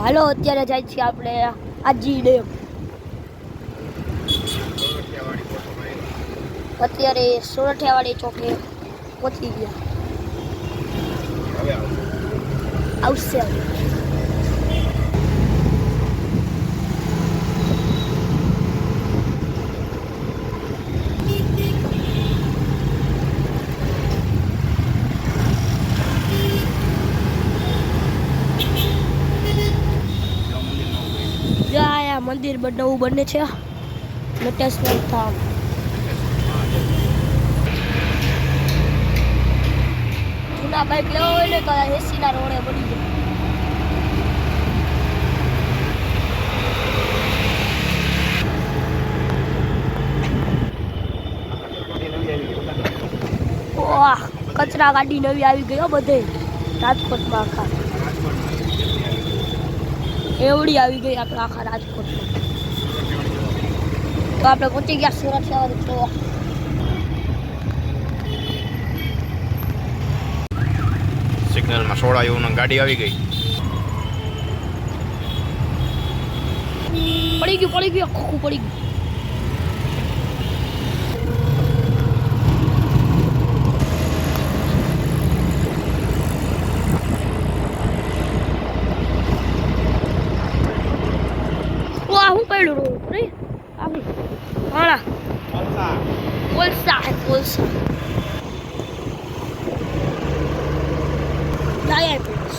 હાલો અત્યારે જાય છીએ આપણે આજી ડેમ. અત્યારે સોરઠિયાવાડી ચોકે પહોંચી ગયા. આવશે મંદિર નવું બને છે લટેશ્વર ધામ. જૂના બાઇક લેવા હોય ને તો 80 ના રોડે બની જાય. કચરા ગાડી નવી આવી ગઈ બધે રાજકોટમાં. આખા એવડી આવી ગઈ આપણે આખા રાજકોટમાં. તો આપણે પહોંચી ગયા સોરઠિયાવાડી ચોક. સિગ્નલમાં સોડાયું ગાડી આવી ગઈ. પડી ગયું ખોખું પડી ગયું. હું પડ્યું નહીં આવી હાણા કોલસા ટાયર પ્લેસ.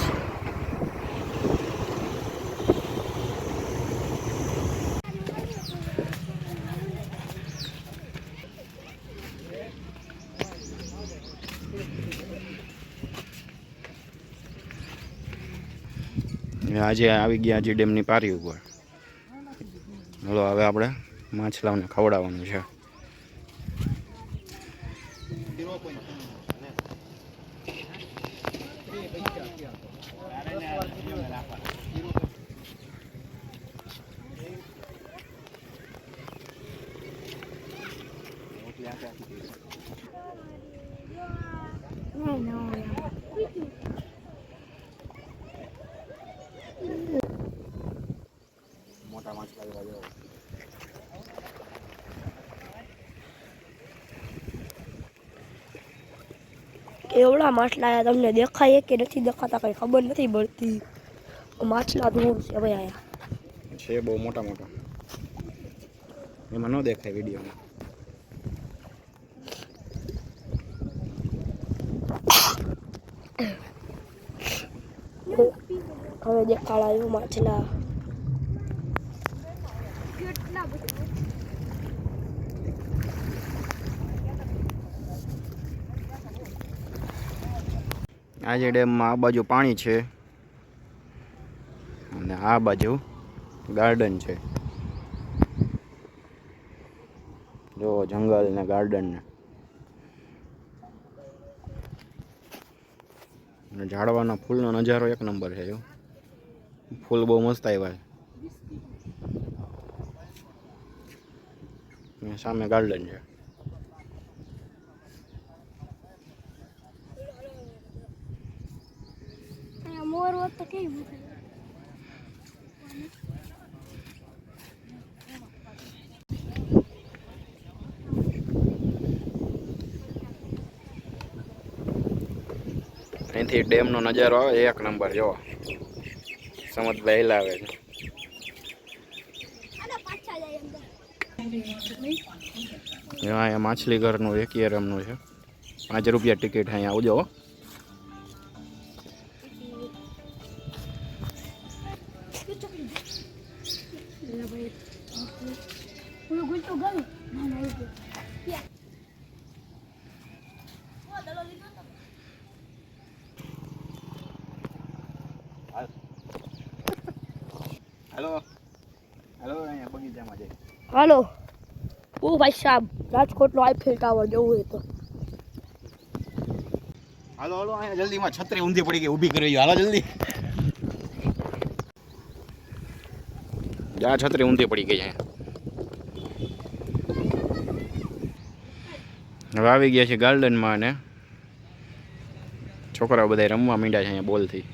આજે આવી ગયા આજી ડેમની પારી ઉપર. હલો હવે આપણે માછલાઓને ખવડાવવાનું છે. મોટા માછલા એવા જો. કેવડા માછલા તમને દેખાય કે નથી દેખાતા કઈ ખબર નથી પડતી. માછલા દૂર છે ભાઈ આયા છે બહુ મોટા મોટા. એમાં ન દેખાય વિડીયોમાં. હવે દેખાડાયું માછલા. આજે ડેમમાં આ બાજુ પાણી છે અને આ બાજુ ગાર્ડન છે. જો જંગલ ને ગાર્ડન ને ઝાડવાના ફૂલનો નજારો એક નંબર છે. જો ફૂલ બહુ મસ્ત આવ્યા છે. સામે ગાર્ડન છે. મોર હોત તો કેવી અહીંથી ડેમનો નજારો આવે એક નંબર. જો સમજ વહેલા આવે છે. અહીંયા માછલી ઘરનું એક્વેરિયમનું છે. 5 રૂપિયા ટિકિટ. અહીંયા આવજો. હેલો અહીંયા બગીચામાં જઈ. હાલો ભાઈ સાહેબ રાજકોટનો આઈફેલ ટાવર જવું હોય તો હાલો અહીંયા જલ્દીમાં છત્રી ઊંધી પડી ગઈ ઊભી કરી. હાલો જલ્દી. જા છત્રી ઊંધી પડી ગઈ. હવે આવી ગયા છે ગાર્ડનમાં અને છોકરાઓ બધા રમવા માંડ્યા છે અહીંયા બોલથી.